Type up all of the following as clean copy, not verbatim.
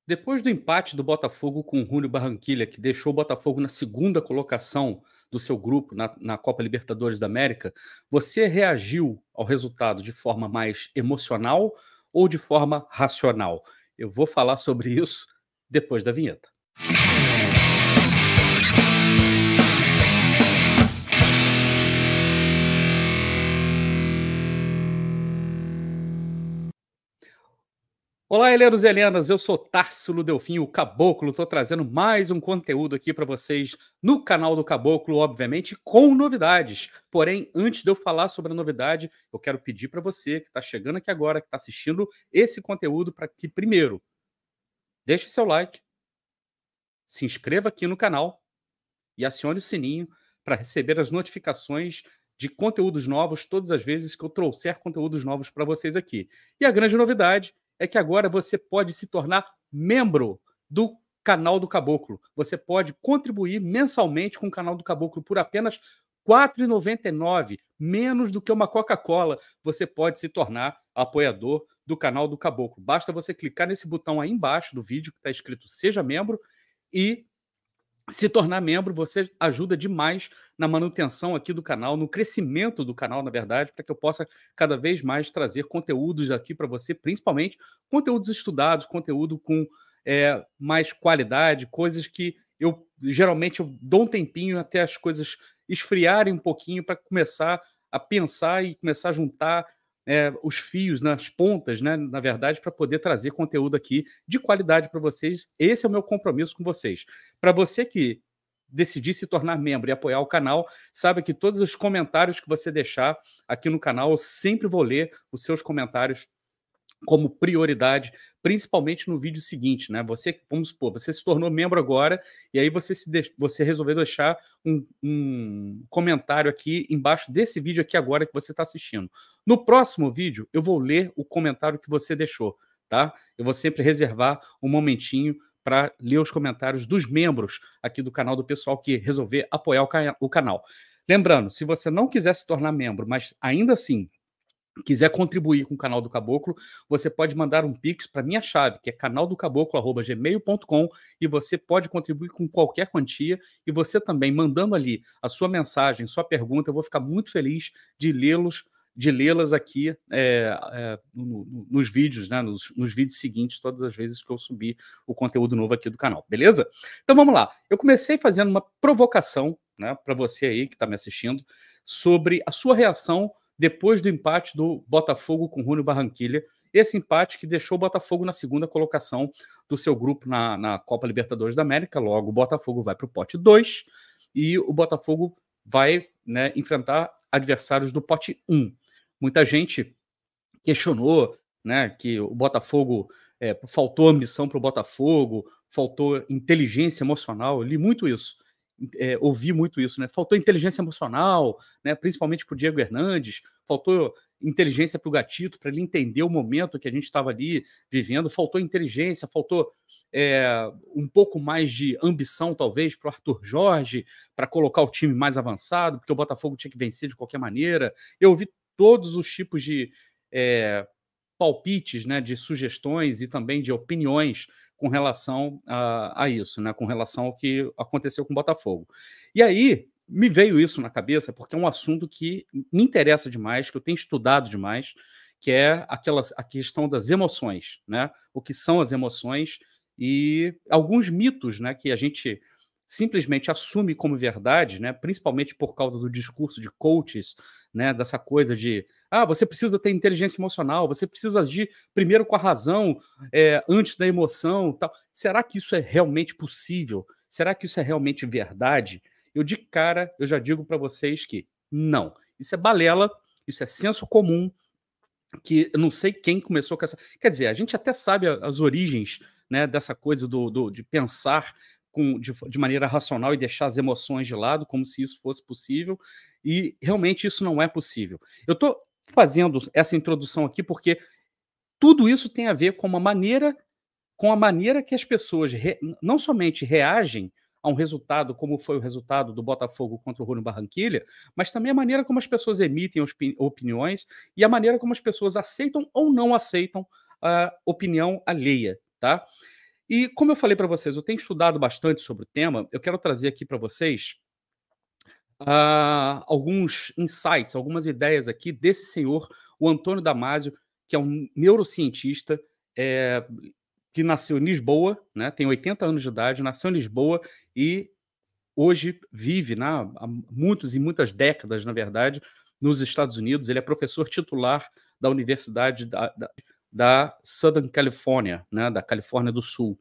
Depois do empate do Botafogo com o Júnior Barranquilla, que deixou o Botafogo na segunda colocação do seu grupo na Copa Libertadores da América, você reagiu ao resultado de forma mais emocional ou de forma racional? Eu vou falar sobre isso depois da vinheta. Olá, Helenos e Helenas, eu sou Társilo Delfim, o Caboclo, estou trazendo mais um conteúdo aqui para vocês no canal do Caboclo, obviamente, com novidades. Porém, antes de eu falar sobre a novidade, eu quero pedir para você que está chegando aqui agora, que está assistindo esse conteúdo, para que, primeiro, deixe seu like, se inscreva aqui no canal e acione o sininho para receber as notificações de conteúdos novos todas as vezes que eu trouxer conteúdos novos para vocês aqui. E a grande novidade é que agora você pode se tornar membro do canal do Caboclo. Você pode contribuir mensalmente com o canal do Caboclo por apenas R$ 4,99, menos do que uma Coca-Cola. Você pode se tornar apoiador do canal do Caboclo. Basta você clicar nesse botão aí embaixo do vídeo que está escrito Seja Membro e se tornar membro. Você ajuda demais na manutenção aqui do canal, no crescimento do canal, na verdade, para que eu possa cada vez mais trazer conteúdos aqui para você, principalmente conteúdos estudados, conteúdo com mais qualidade, coisas que eu geralmente eu dou um tempinho até as coisas esfriarem um pouquinho para começar a pensar e começar a juntar os fios nas pontas, né, na verdade, para poder trazer conteúdo aqui de qualidade para vocês. Esse é o meu compromisso com vocês. Para você que decidir se tornar membro e apoiar o canal, saiba que todos os comentários que você deixar aqui no canal, eu sempre vou ler os seus comentários como prioridade, principalmente no vídeo seguinte, né? Você, vamos supor, você se tornou membro agora e aí você resolveu deixar um comentário aqui embaixo desse vídeo aqui agora que você está assistindo. No próximo vídeo, eu vou ler o comentário que você deixou, tá? Eu vou sempre reservar um momentinho para ler os comentários dos membros aqui do canal, do pessoal que resolver apoiar o canal. Lembrando, se você não quiser se tornar membro, mas ainda assim quiser contribuir com o canal do Caboclo, você pode mandar um pix para minha chave, que é canaldocaboclo@gmail.com, e você pode contribuir com qualquer quantia, e você também mandando ali a sua mensagem, sua pergunta, eu vou ficar muito feliz de lê-las aqui nos vídeos, né, nos vídeos seguintes, todas as vezes que eu subir o conteúdo novo aqui do canal, beleza? Então vamos lá. Eu comecei fazendo uma provocação, né, para você aí que está me assistindo, sobre a sua reação depois do empate do Botafogo com o Júnior Barranquilla, esse empate que deixou o Botafogo na segunda colocação do seu grupo na Copa Libertadores da América. Logo, o Botafogo vai para o pote 2 e o Botafogo vai, né, enfrentar adversários do pote 1. Muita gente questionou, né, que o Botafogo faltou ambição para o Botafogo, faltou inteligência emocional. Eu li muito isso. Ouvi muito isso, né? Faltou inteligência emocional, né? Principalmente para o Diego Hernandes, faltou inteligência para o Gatito, para ele entender o momento que a gente estava ali vivendo, faltou inteligência, faltou um pouco mais de ambição, talvez, para o Arthur Jorge, para colocar o time mais avançado, porque o Botafogo tinha que vencer de qualquer maneira. Eu ouvi todos os tipos de palpites, né, de sugestões e também de opiniões com relação a isso, né, com relação ao que aconteceu com o Botafogo. E aí me veio isso na cabeça porque é um assunto que me interessa demais, que eu tenho estudado demais, que é a questão das emoções, né? O que são as emoções e alguns mitos, né, que a gente simplesmente assume como verdade, né, principalmente por causa do discurso de coaches, né, dessa coisa de você precisa ter inteligência emocional, você precisa agir primeiro com a razão, antes da emoção, tal. Será que isso é realmente possível? Será que isso é realmente verdade? Eu de cara, eu já digo para vocês que não. Isso é balela, isso é senso comum, que eu não sei quem começou com essa... Quer dizer, a gente até sabe as origens, né, dessa coisa de pensar de maneira racional e deixar as emoções de lado, como se isso fosse possível, e realmente isso não é possível. Eu estou fazendo essa introdução aqui porque tudo isso tem a ver com a maneira que as pessoas não somente reagem a um resultado, como foi o resultado do Botafogo contra o Júnior Barranquilla, mas também a maneira como as pessoas emitem opiniões e a maneira como as pessoas aceitam ou não aceitam a opinião alheia, tá? E como eu falei para vocês, eu tenho estudado bastante sobre o tema, eu quero trazer aqui para vocês alguns insights, algumas ideias aqui desse senhor, o Antônio Damasio, que é um neurocientista, eh, que nasceu em Lisboa, né, tem 80 anos de idade, nasceu em Lisboa e hoje vive, né, há muitos e muitas décadas, na verdade, nos Estados Unidos. Ele é professor titular da Universidade da Southern California, né, da Califórnia do Sul.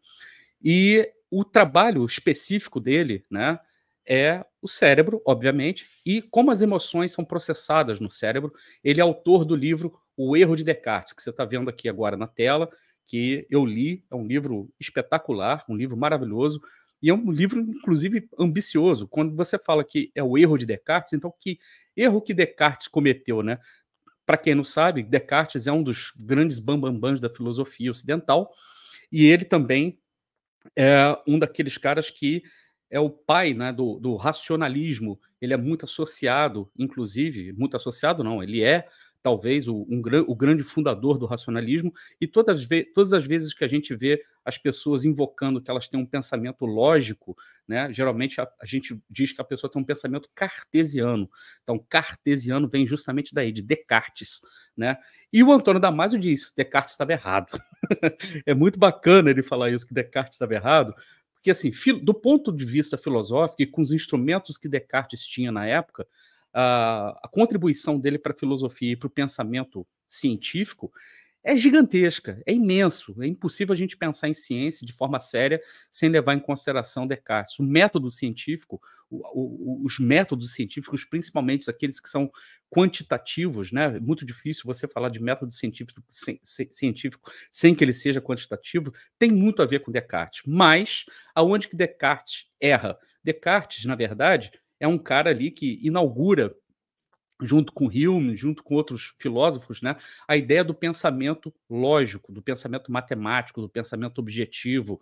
E o trabalho específico dele, né, é o cérebro, obviamente, e como as emoções são processadas no cérebro. Ele é autor do livro O Erro de Descartes, que você está vendo aqui agora na tela, que eu li. É um livro espetacular, um livro maravilhoso, e é um livro, inclusive, ambicioso. Quando você fala que é o erro de Descartes, então que erro que Descartes cometeu, né? Para quem não sabe, Descartes é um dos grandes bambambãs da filosofia ocidental, e ele também é um daqueles caras que é o pai, né, do racionalismo. Ele é muito associado, inclusive, muito associado não, ele é talvez o grande fundador do racionalismo, e todas as vezes que a gente vê as pessoas invocando que elas têm um pensamento lógico, né, geralmente a gente diz que a pessoa tem um pensamento cartesiano. Então, cartesiano vem justamente daí, de Descartes, né? E o Antônio Damasio diz: Descartes estava errado. É muito bacana ele falar isso, que Descartes estava errado, porque, assim, do ponto de vista filosófico e com os instrumentos que Descartes tinha na época, a contribuição dele para a filosofia e para o pensamento científico é gigantesca, é imenso. É impossível a gente pensar em ciência de forma séria sem levar em consideração Descartes. O método científico, os métodos científicos, principalmente aqueles que são quantitativos, né? É muito difícil você falar de método científico sem que ele seja quantitativo, tem muito a ver com Descartes. Mas aonde que Descartes erra? Descartes, na verdade, é um cara ali que inaugura, junto com Hume, junto com outros filósofos, né, a ideia do pensamento lógico, do pensamento matemático, do pensamento objetivo,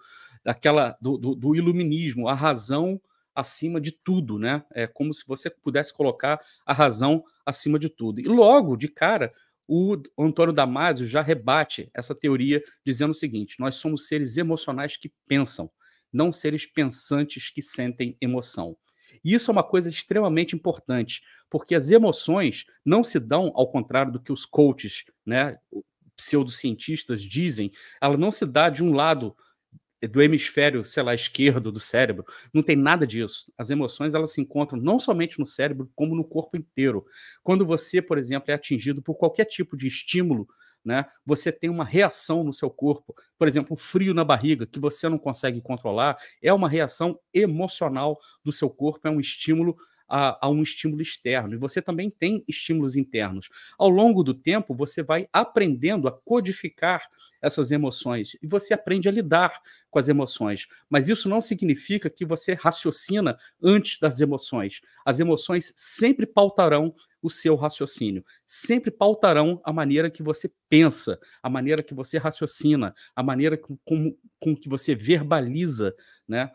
do iluminismo, a razão acima de tudo, né? É como se você pudesse colocar a razão acima de tudo. E logo, de cara, o Antônio Damasio já rebate essa teoria dizendo o seguinte: nós somos seres emocionais que pensam, não seres pensantes que sentem emoção. E isso é uma coisa extremamente importante, porque as emoções não se dão, ao contrário do que os coaches, né, pseudocientistas dizem, ela não se dá de um lado do hemisfério, sei lá, esquerdo do cérebro. Não tem nada disso. As emoções, elas se encontram não somente no cérebro, como no corpo inteiro. Quando você, por exemplo, é atingido por qualquer tipo de estímulo, né, você tem uma reação no seu corpo. Por exemplo, um frio na barriga que você não consegue controlar é uma reação emocional do seu corpo, é um estímulo a um estímulo externo. E você também tem estímulos internos. Ao longo do tempo, você vai aprendendo a codificar essas emoções e você aprende a lidar com as emoções. Mas isso não significa que você raciocina antes das emoções. As emoções sempre pautarão o seu raciocínio, sempre pautarão a maneira que você pensa, a maneira que você raciocina, a maneira com que você verbaliza, né?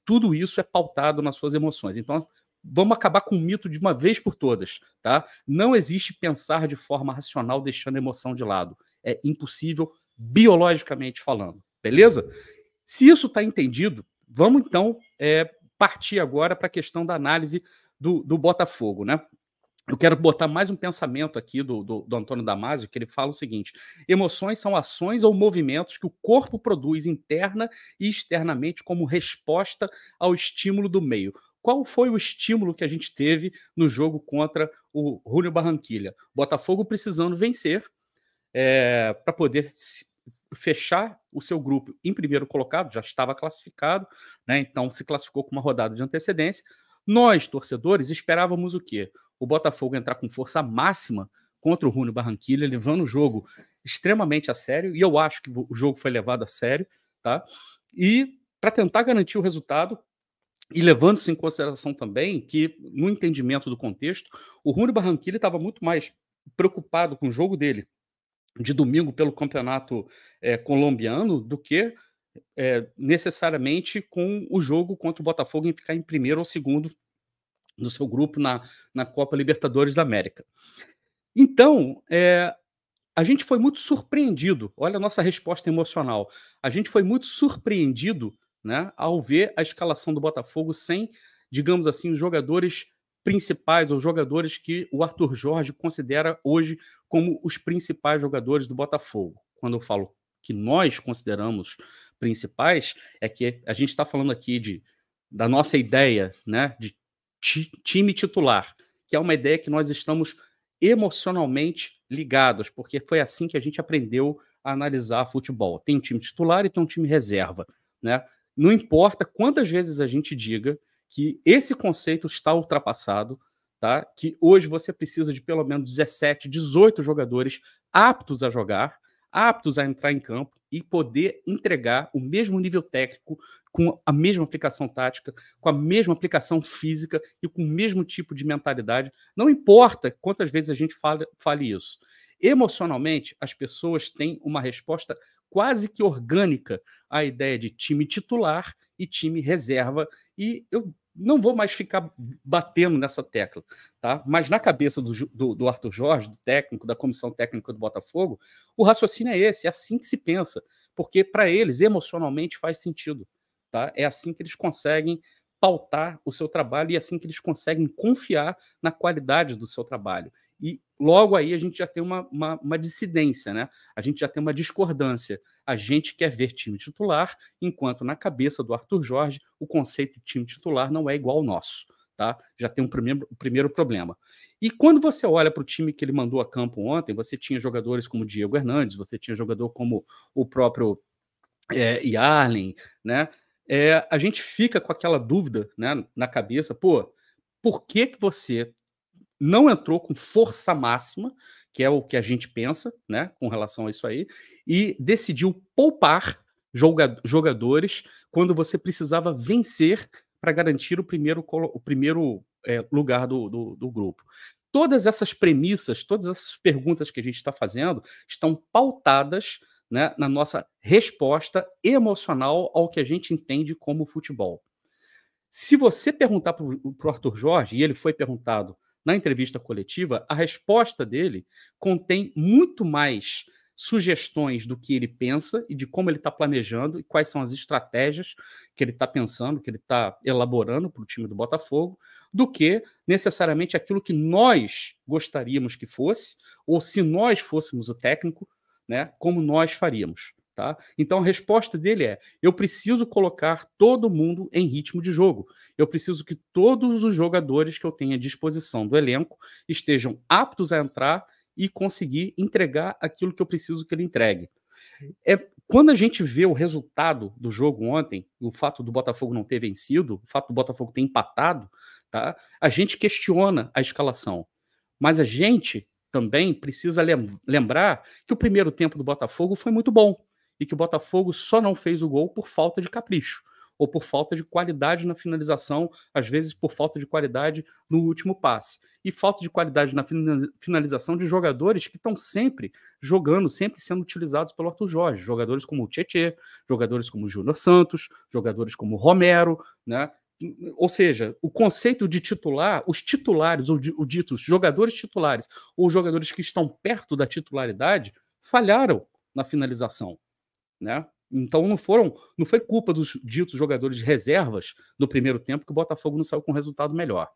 Tudo isso é pautado nas suas emoções. Então, vamos acabar com o mito de uma vez por todas, tá? Não existe pensar de forma racional deixando a emoção de lado. É impossível, biologicamente falando, beleza? Se isso está entendido, vamos então partir agora para a questão da análise do Botafogo, né? Eu quero botar mais um pensamento aqui do Antônio Damasio, que ele fala o seguinte: emoções são ações ou movimentos que o corpo produz interna e externamente como resposta ao estímulo do meio. Qual foi o estímulo que a gente teve no jogo contra o Júnior Barranquilla? Botafogo precisando vencer para poder fechar o seu grupo em primeiro colocado, já estava classificado, né? Então se classificou com uma rodada de antecedência. Nós, torcedores, esperávamos o quê? O Botafogo entrar com força máxima contra o Júnior Barranquilla, levando o jogo extremamente a sério, e eu acho que o jogo foi levado a sério, tá? E para tentar garantir o resultado, e levando-se em consideração também que, no entendimento do contexto, o Júnior Barranquilla estava muito mais preocupado com o jogo dele de domingo pelo campeonato colombiano do que necessariamente com o jogo contra o Botafogo em ficar em primeiro ou segundo no seu grupo na Copa Libertadores da América. Então, a gente foi muito surpreendido, olha a nossa resposta emocional, a gente foi muito surpreendido, né, ao ver a escalação do Botafogo sem, digamos assim, os jogadores principais ou jogadores que o Arthur Jorge considera hoje como os principais jogadores do Botafogo. Quando eu falo que nós consideramos principais, é que a gente está falando aqui da nossa ideia, né, de time titular, que é uma ideia que nós estamos emocionalmente ligados, porque foi assim que a gente aprendeu a analisar futebol. Tem um time titular e tem um time reserva, né? Não importa quantas vezes a gente diga que esse conceito está ultrapassado, tá? Que hoje você precisa de pelo menos 17, 18 jogadores aptos a jogar, aptos a entrar em campo e poder entregar o mesmo nível técnico, com a mesma aplicação tática, com a mesma aplicação física e com o mesmo tipo de mentalidade. Não importa quantas vezes a gente fale isso. Emocionalmente, as pessoas têm uma resposta quase que orgânica à ideia de time titular e time reserva, e eu não vou mais ficar batendo nessa tecla, tá? Mas na cabeça do Arthur Jorge, do técnico, da comissão técnica do Botafogo, o raciocínio é esse, é assim que se pensa, porque para eles, emocionalmente, faz sentido. Tá? É assim que eles conseguem pautar o seu trabalho e é assim que eles conseguem confiar na qualidade do seu trabalho. E logo aí a gente já tem uma dissidência, né? A gente já tem uma discordância. A gente quer ver time titular, enquanto na cabeça do Arthur Jorge o conceito de time titular não é igual ao nosso. Tá? Já tem o primeiro problema. E quando você olha para o time que ele mandou a campo ontem, você tinha jogadores como Diego Hernandes, você tinha jogador como o próprio Yarlen, né? A gente fica com aquela dúvida, né, na cabeça, pô, por que você não entrou com força máxima, que é o que a gente pensa, né, com relação a isso aí, e decidiu poupar jogadores quando você precisava vencer para garantir o primeiro lugar do grupo. Todas essas premissas, todas essas perguntas que a gente está fazendo estão pautadas, né, na nossa resposta emocional ao que a gente entende como futebol. Se você perguntar para o Arthur Jorge, e ele foi perguntado na entrevista coletiva, a resposta dele contém muito mais sugestões do que ele pensa e de como ele está planejando e quais são as estratégias que ele está pensando, que ele está elaborando para o time do Botafogo, do que necessariamente aquilo que nós gostaríamos que fosse, ou se nós fôssemos o técnico, né, como nós faríamos. Tá? Então a resposta dele é: eu preciso colocar todo mundo em ritmo de jogo. Eu preciso que todos os jogadores que eu tenho à disposição do elenco estejam aptos a entrar e conseguir entregar aquilo que eu preciso que ele entregue. Quando a gente vê o resultado do jogo ontem, o fato do Botafogo não ter vencido, o fato do Botafogo ter empatado, tá? A gente questiona a escalação. Mas a gente também precisa lembrar que o primeiro tempo do Botafogo foi muito bom e que o Botafogo só não fez o gol por falta de capricho ou por falta de qualidade na finalização, às vezes por falta de qualidade no último passe. E falta de qualidade na finalização de jogadores que estão sempre jogando, sempre sendo utilizados pelo Arthur Jorge. Jogadores como o Tietê, jogadores como o Júnior Santos, jogadores como o Romero, né? Ou seja, o conceito de titular, os titulares, ou ditos jogadores titulares, ou jogadores que estão perto da titularidade, falharam na finalização, né? Então não foi culpa dos ditos jogadores de reservas no primeiro tempo que o Botafogo não saiu com um resultado melhor.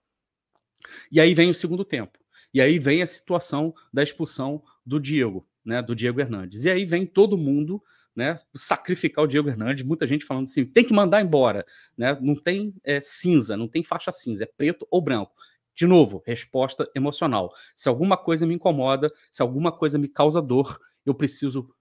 E aí vem o segundo tempo. E aí vem a situação da expulsão do Diego, né, do Diego Hernandes. E aí vem todo mundo, né, sacrificar o Diego Hernandes, muita gente falando assim, tem que mandar embora, né? Não tem cinza, não tem faixa cinza, é preto ou branco. De novo, resposta emocional. Se alguma coisa me incomoda, se alguma coisa me causa dor, eu preciso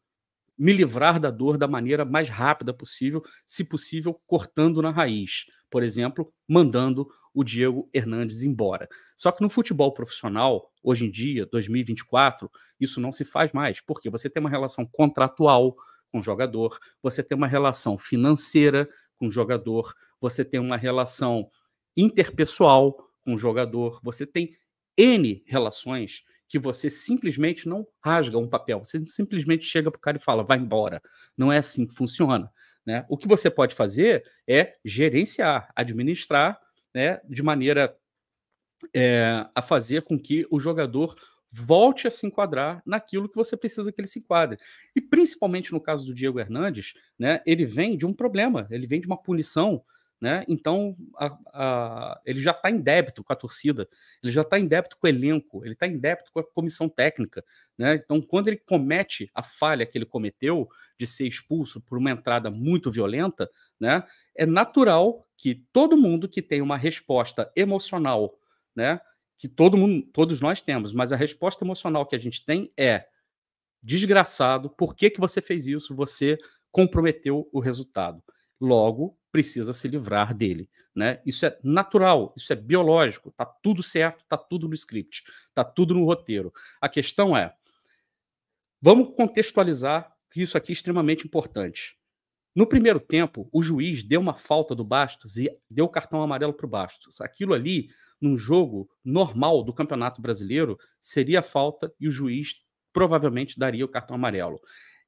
me livrar da dor da maneira mais rápida possível, se possível, cortando na raiz. Por exemplo, mandando o Diego Hernandes embora. Só que no futebol profissional, hoje em dia, 2024, isso não se faz mais, porque você tem uma relação contratual com o jogador, você tem uma relação financeira com o jogador, você tem uma relação interpessoal com o jogador, você tem N relações que você simplesmente não rasga um papel, você simplesmente chega para o cara e fala, vai embora. Não é assim que funciona. Né? O que você pode fazer é gerenciar, administrar, né, de maneira a fazer com que o jogador volte a se enquadrar naquilo que você precisa que ele se enquadre. E principalmente no caso do Diego Hernandes, né, ele vem de um problema, ele vem de uma punição, né? Então ele já está em débito com a torcida, ele já está em débito com o elenco, ele está em débito com a comissão técnica, né? Então, quando ele comete a falha que ele cometeu de ser expulso por uma entrada muito violenta, né, é natural que todo mundo que tem uma resposta emocional, né, que todos nós temos, mas a resposta emocional que a gente tem é: desgraçado, por que que você fez isso? Você comprometeu o resultado. Logo, precisa se livrar dele, né? Isso é natural, isso é biológico, tá tudo certo, tá tudo no script, tá tudo no roteiro. A questão é, vamos contextualizar que isso aqui é extremamente importante. No primeiro tempo, o juiz deu uma falta do Bastos e deu o cartão amarelo para o Bastos. Aquilo ali, num jogo normal do Campeonato Brasileiro, seria falta e o juiz provavelmente daria o cartão amarelo.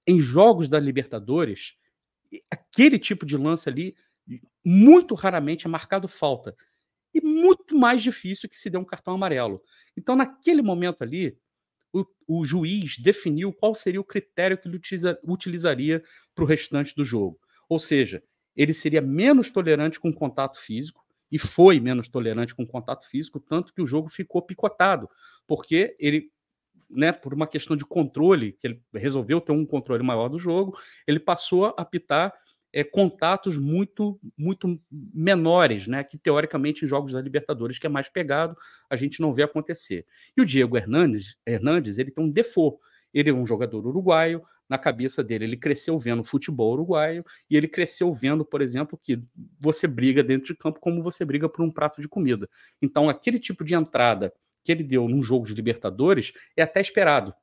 Em jogos da Libertadores, aquele tipo de lance ali, muito raramente é marcado falta. E muito mais difícil que se dê um cartão amarelo. Então, naquele momento ali, o juiz definiu qual seria o critério que ele utilizaria para o restante do jogo. Ou seja, ele seria menos tolerante com contato físico, e foi menos tolerante com contato físico, tanto que o jogo ficou picotado, porque ele, né, por uma questão de controle, que ele resolveu ter um controle maior do jogo, ele passou a apitar contatos muito menores, né, que teoricamente em jogos da Libertadores, que é mais pegado, a gente não vê acontecer. E o Diego Hernandes ele tem um default. Ele é um jogador uruguaio, na cabeça dele ele cresceu vendo futebol uruguaio, e ele cresceu vendo, por exemplo, que você briga dentro de campo como você briga por um prato de comida. Então, aquele tipo de entrada que ele deu num jogo de Libertadores é até esperado.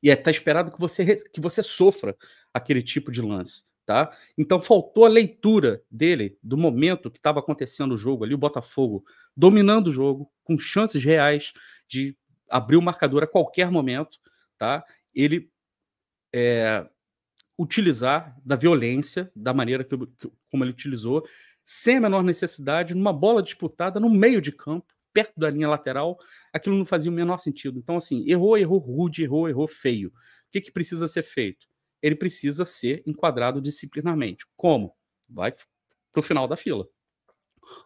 E é até esperado que você sofra aquele tipo de lance. Tá? Então faltou a leitura dele do momento que estava acontecendo o jogo ali, o Botafogo dominando o jogo, com chances reais de abrir o marcador a qualquer momento, tá? Ele utilizar da violência, da maneira como ele utilizou, sem a menor necessidade, numa bola disputada no meio de campo, perto da linha lateral, aquilo não fazia o menor sentido. Então, assim, errou rude, errou feio. O que precisa ser feito? Ele precisa ser enquadrado disciplinarmente. Como? Vai para o final da fila.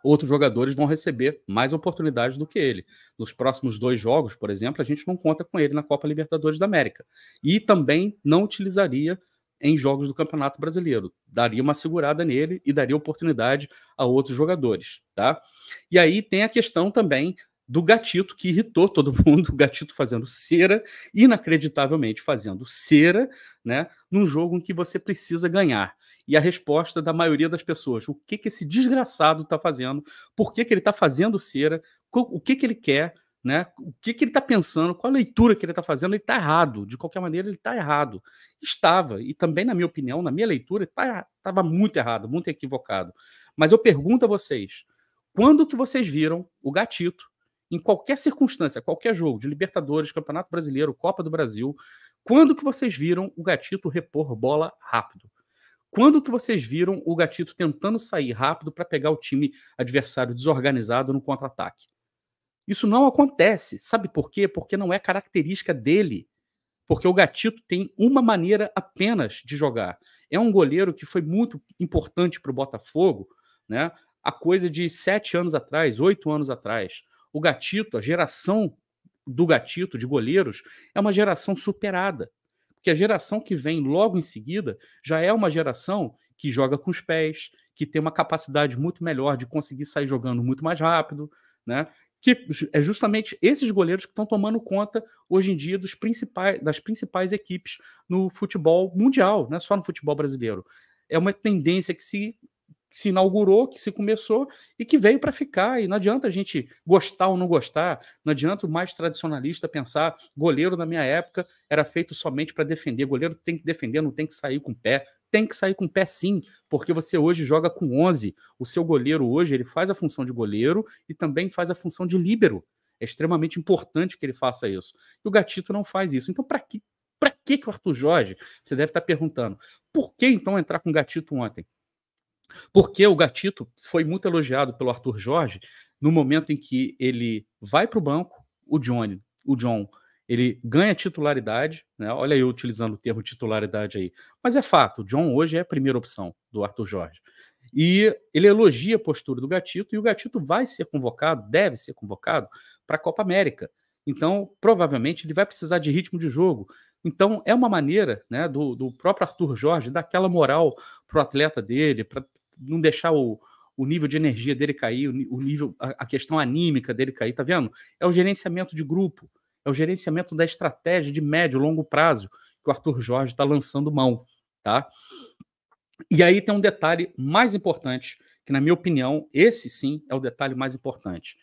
Outros jogadores vão receber mais oportunidades do que ele. Nos próximos 2 jogos, por exemplo, a gente não conta com ele na Copa Libertadores da América. E também não utilizaria em jogos do Campeonato Brasileiro. Daria uma segurada nele e daria oportunidade a outros jogadores, tá? E aí tem a questão também do Gatito, que irritou todo mundo, o Gatito fazendo cera, inacreditavelmente fazendo cera, né, num jogo em que você precisa ganhar. E a resposta da maioria das pessoas, o que esse desgraçado está fazendo, por que ele está fazendo cera, o que ele quer, né, o que ele está pensando, qual a leitura que ele está fazendo, ele está errado, de qualquer maneira ele está errado. Estava, e também na minha opinião, na minha leitura, estava muito errado, muito equivocado. Mas eu pergunto a vocês, quando que vocês viram o Gatito, em qualquer circunstância, qualquer jogo de Libertadores, Campeonato Brasileiro, Copa do Brasil, quando que vocês viram o Gatito repor bola rápido? Quando que vocês viram o Gatito tentando sair rápido para pegar o time adversário desorganizado no contra-ataque? Isso não acontece. Sabe por quê? Porque não é característica dele. Porque o Gatito tem uma maneira apenas de jogar. É um goleiro que foi muito importante para o Botafogo, né? Há coisa de 7 anos atrás, 8 anos atrás. O Gatito, a geração do Gatito, de goleiros, é uma geração superada. Porque a geração que vem logo em seguida já é uma geração que joga com os pés, que tem uma capacidade muito melhor de conseguir sair jogando muito mais rápido, né? Que é justamente esses goleiros que estão tomando conta hoje em dia das principais equipes no futebol mundial, não é só no futebol brasileiro. É uma tendência que se inaugurou, que se começou e que veio para ficar. E não adianta a gente gostar ou não gostar, não adianta o mais tradicionalista pensar goleiro na minha época era feito somente para defender. Goleiro tem que defender, não tem que sair com o pé. Tem que sair com o pé sim, porque você hoje joga com 11. O seu goleiro hoje ele faz a função de goleiro e também faz a função de líbero. É extremamente importante que ele faça isso. E o Gatito não faz isso. Então, para que o Arthur Jorge, você deve estar perguntando, por que então entrar com o Gatito ontem? Porque o Gatito foi muito elogiado pelo Arthur Jorge no momento em que ele vai para o banco, o Johnny o John, ele ganha titularidade, né? Olha eu utilizando o termo titularidade aí. Mas é fato, o John hoje é a primeira opção do Arthur Jorge. E ele elogia a postura do Gatito, e o Gatito vai ser convocado, deve ser convocado, para a Copa América. Então, provavelmente, ele vai precisar de ritmo de jogo. Então, é uma maneira, né, do próprio Arthur Jorge dar aquela moral para o atleta dele, para não deixar o nível de energia dele cair, o nível, a questão anímica dele cair, tá vendo? É o gerenciamento de grupo, é o gerenciamento da estratégia de médio e longo prazo que o Arthur Jorge está lançando mão, tá? E aí tem um detalhe mais importante, que na minha opinião, esse sim é o detalhe mais importante.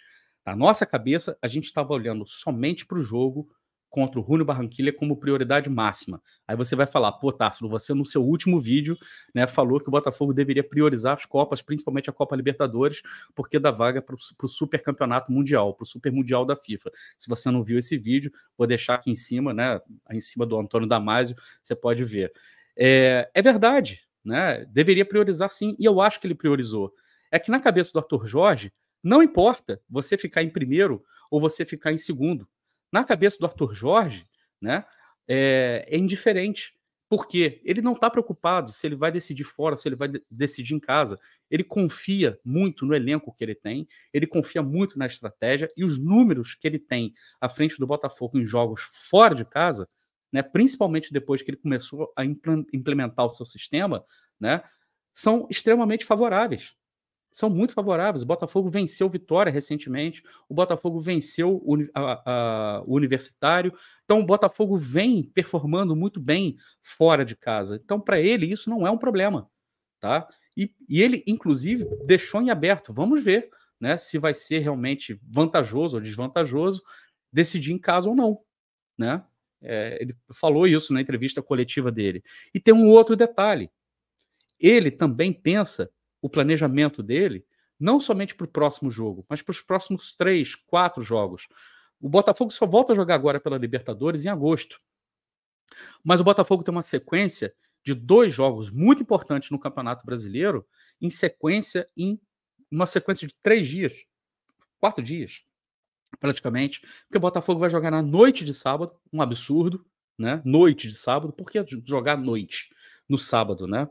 Na nossa cabeça, a gente estava olhando somente para o jogo contra o Júnior Barranquilla como prioridade máxima. Aí você vai falar, pô, Tássilo, você no seu último vídeo, né, falou que o Botafogo deveria priorizar as Copas, principalmente a Copa Libertadores, porque dá vaga para o Super Campeonato Mundial, para o Super Mundial da FIFA. Se você não viu esse vídeo, vou deixar aqui em cima, né, em cima do Antônio Damasio, você pode ver. É verdade, né? Deveria priorizar sim, e eu acho que ele priorizou. É que na cabeça do Arthur Jorge, não importa você ficar em primeiro ou você ficar em segundo. Na cabeça do Arthur Jorge, né, é indiferente. Por quê? Ele não está preocupado se ele vai decidir fora, se ele vai decidir em casa. Ele confia muito no elenco que ele tem, ele confia muito na estratégia, e os números que ele tem à frente do Botafogo em jogos fora de casa, né, principalmente depois que ele começou a implementar o seu sistema, né, são extremamente favoráveis. São muito favoráveis. O Botafogo venceu o Vitória recentemente, o Botafogo venceu o Universitário. Então, o Botafogo vem performando muito bem fora de casa. Então, para ele, isso não é um problema. Tá? E ele, inclusive, deixou em aberto. Vamos ver, né, se vai ser realmente vantajoso ou desvantajoso decidir em casa ou não. Né? Ele falou isso na entrevista coletiva dele. E tem um outro detalhe. Ele também pensa o planejamento dele não somente para o próximo jogo, mas para os próximos 3, 4 jogos. O Botafogo só volta a jogar agora pela Libertadores em agosto. Mas o Botafogo tem uma sequência de 2 jogos muito importantes no Campeonato Brasileiro, em uma sequência de 3 dias, 4 dias, praticamente, porque o Botafogo vai jogar na noite de sábado, um absurdo, né? Noite de sábado, por que jogar à noite no sábado, né?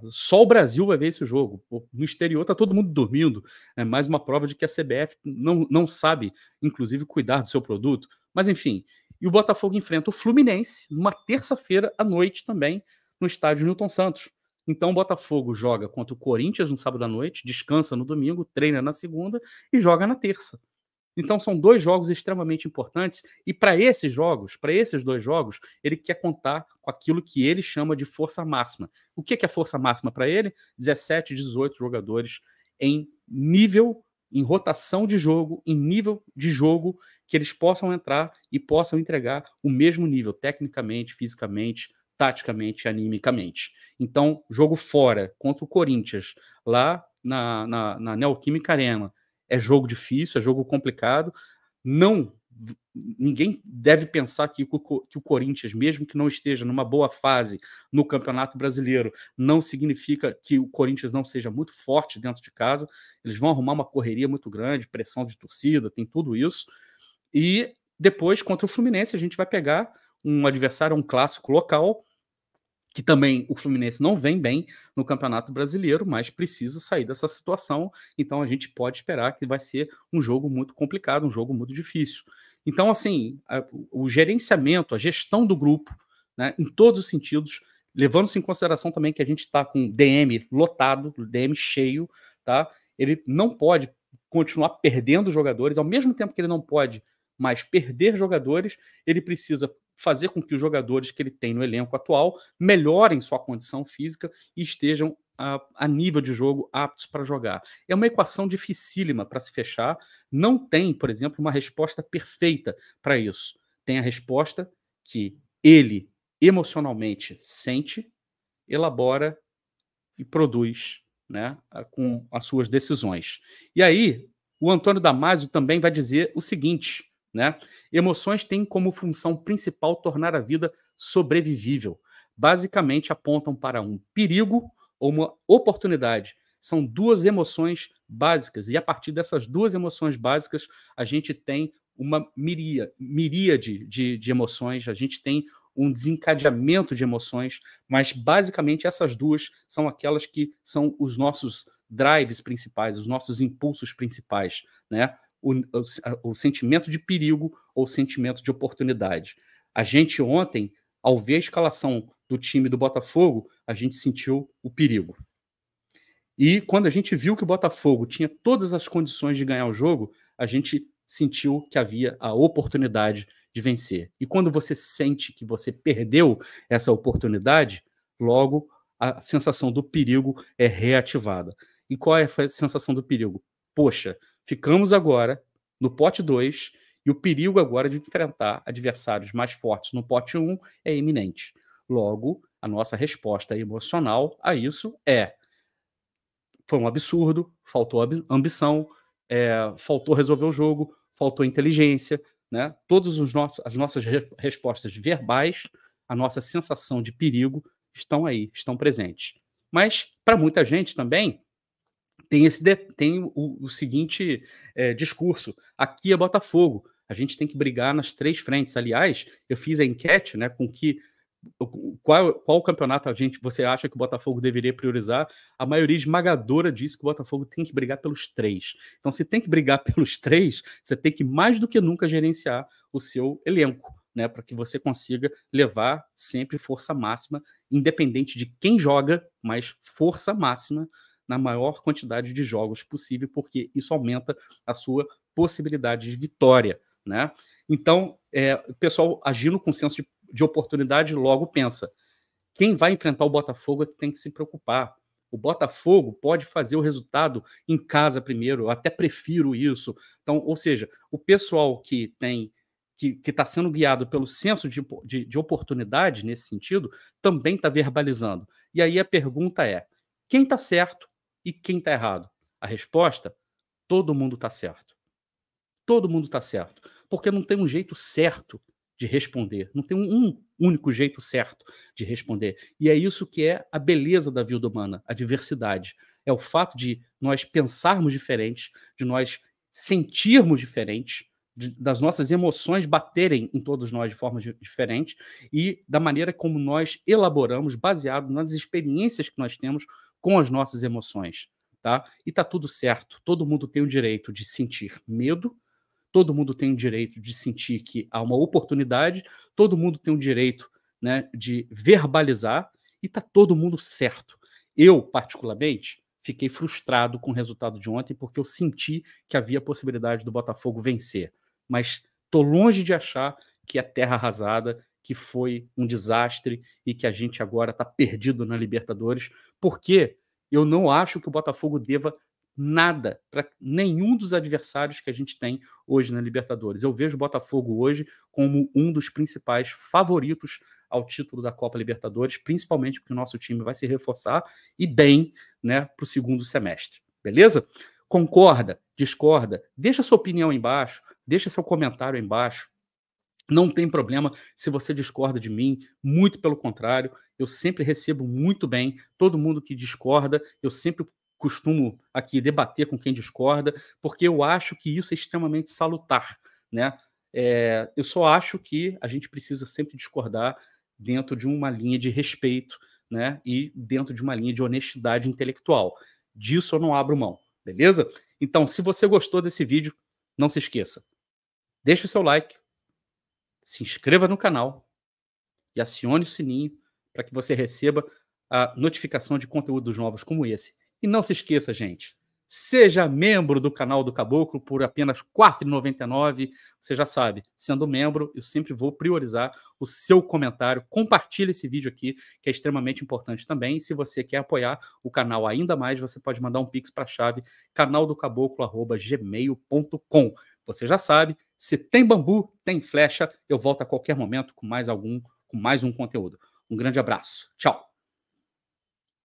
Só o Brasil vai ver esse jogo. No exterior tá todo mundo dormindo. É mais uma prova de que a CBF não sabe, inclusive, cuidar do seu produto. Mas enfim, e o Botafogo enfrenta o Fluminense numa terça-feira à noite também, no estádio Newton Santos. Então o Botafogo joga contra o Corinthians no sábado à noite, descansa no domingo, treina na segunda e joga na terça. Então são 2 jogos extremamente importantes, e para esses 2 jogos, ele quer contar com aquilo que ele chama de força máxima. O que é força máxima para ele? 17, 18 jogadores em nível, em rotação de jogo, em nível de jogo, que eles possam entrar e possam entregar o mesmo nível, tecnicamente, fisicamente, taticamente, animicamente. Então, jogo fora contra o Corinthians, lá na Neoquímica Arena, é jogo difícil, é jogo complicado. Ninguém deve pensar que o Corinthians, mesmo que não esteja numa boa fase no Campeonato Brasileiro, não significa que o Corinthians não seja muito forte dentro de casa. Eles vão arrumar uma correria muito grande, pressão de torcida, tem tudo isso. E depois, contra o Fluminense, a gente vai pegar um adversário, um clássico local, que também o Fluminense não vem bem no Campeonato Brasileiro, mas precisa sair dessa situação. Então a gente pode esperar que vai ser um jogo muito complicado, um jogo muito difícil. Então, assim, o gerenciamento, a gestão do grupo, né, em todos os sentidos, levando-se em consideração também que a gente está com DM lotado, DM cheio, tá? Ele não pode continuar perdendo jogadores, ao mesmo tempo que ele não pode mais perder jogadores, ele precisa fazer com que os jogadores que ele tem no elenco atual melhorem sua condição física e estejam a nível de jogo aptos para jogar. É uma equação dificílima para se fechar. Não tem, por exemplo, uma resposta perfeita para isso. Tem a resposta que ele emocionalmente sente, elabora e produz, né, com as suas decisões. E aí, o Antônio Damasio também vai dizer o seguinte, né? Emoções têm como função principal tornar a vida sobrevivível. Basicamente apontam para um perigo ou uma oportunidade. São 2 emoções básicas, e a partir dessas 2 emoções básicas a gente tem uma miríade de emoções, a gente tem um desencadeamento de emoções, mas basicamente essas duas são aquelas que são os nossos drives principais, os nossos impulsos principais, né? O sentimento de perigo ou o sentimento de oportunidade. A gente ontem, ao ver a escalação do time do Botafogo, a gente sentiu o perigo. E quando a gente viu que o Botafogo tinha todas as condições de ganhar o jogo, a gente sentiu que havia a oportunidade de vencer. E quando você sente que você perdeu essa oportunidade, logo a sensação do perigo é reativada. E qual é a sensação do perigo? Poxa, ficamos agora no pote 2 e o perigo agora de enfrentar adversários mais fortes no pote 1 é iminente. Logo, a nossa resposta emocional a isso foi um absurdo, faltou ambição, faltou resolver o jogo, faltou inteligência, né? Todos as nossas respostas verbais, a nossa sensação de perigo estão aí, estão presentes. Mas para muita gente também tem o seguinte discurso: aqui é Botafogo, a gente tem que brigar nas 3 frentes. Aliás, eu fiz a enquete, né, com que qual campeonato você acha que o Botafogo deveria priorizar? A maioria esmagadora disse que o Botafogo tem que brigar pelos 3. Então, se tem que brigar pelos 3, você tem que mais do que nunca gerenciar o seu elenco, né, para que você consiga levar sempre força máxima, independente de quem joga, mas força máxima na maior quantidade de jogos possível, porque isso aumenta a sua possibilidade de vitória, né? Então, o pessoal agindo com senso de oportunidade logo pensa: quem vai enfrentar o Botafogo é que tem que se preocupar. O Botafogo pode fazer o resultado em casa primeiro, eu até prefiro isso. Então, ou seja, o pessoal que está sendo guiado pelo senso de oportunidade nesse sentido, também está verbalizando. E aí a pergunta é: quem está certo e quem está errado? A resposta: todo mundo está certo. Todo mundo está certo. Porque não tem um jeito certo de responder. Não tem um único jeito certo de responder. E é isso que é a beleza da vida humana, a diversidade. É o fato de nós pensarmos diferentes, de nós sentirmos diferentes, das nossas emoções baterem em todos nós de forma diferente e da maneira como nós elaboramos, baseado nas experiências que nós temos com as nossas emoções. Tá? E está tudo certo. Todo mundo tem o direito de sentir medo, todo mundo tem o direito de sentir que há uma oportunidade, todo mundo tem o direito, né, de verbalizar e está todo mundo certo. Eu, particularmente, fiquei frustrado com o resultado de ontem porque eu senti que havia a possibilidade do Botafogo vencer. Mas estou longe de achar que é terra arrasada, que foi um desastre e que a gente agora está perdido na Libertadores, porque eu não acho que o Botafogo deva nada para nenhum dos adversários que a gente tem hoje na Libertadores. Eu vejo o Botafogo hoje como um dos principais favoritos ao título da Copa Libertadores, principalmente porque o nosso time vai se reforçar e bem, né, para o segundo semestre. Beleza? Concorda? Discorda? Deixa sua opinião aí embaixo, deixa seu comentário aí embaixo. Não tem problema se você discorda de mim, muito pelo contrário, eu sempre recebo muito bem todo mundo que discorda, eu sempre costumo aqui debater com quem discorda, porque eu acho que isso é extremamente salutar, né? Eu só acho que a gente precisa sempre discordar dentro de uma linha de respeito, né? E dentro de uma linha de honestidade intelectual. Disso eu não abro mão, beleza? Então, se você gostou desse vídeo, não se esqueça, deixa o seu like, se inscreva no canal e acione o sininho para que você receba a notificação de conteúdos novos como esse. E não se esqueça, gente, seja membro do canal do Caboclo por apenas R$ 4,99. Você já sabe, sendo membro, eu sempre vou priorizar o seu comentário. Compartilhe esse vídeo aqui, que é extremamente importante também. E se você quer apoiar o canal ainda mais, você pode mandar um pix para a chave canaldocaboclo@gmail.com. Você já sabe, se tem bambu, tem flecha. Eu volto a qualquer momento com mais um conteúdo. Um grande abraço. Tchau.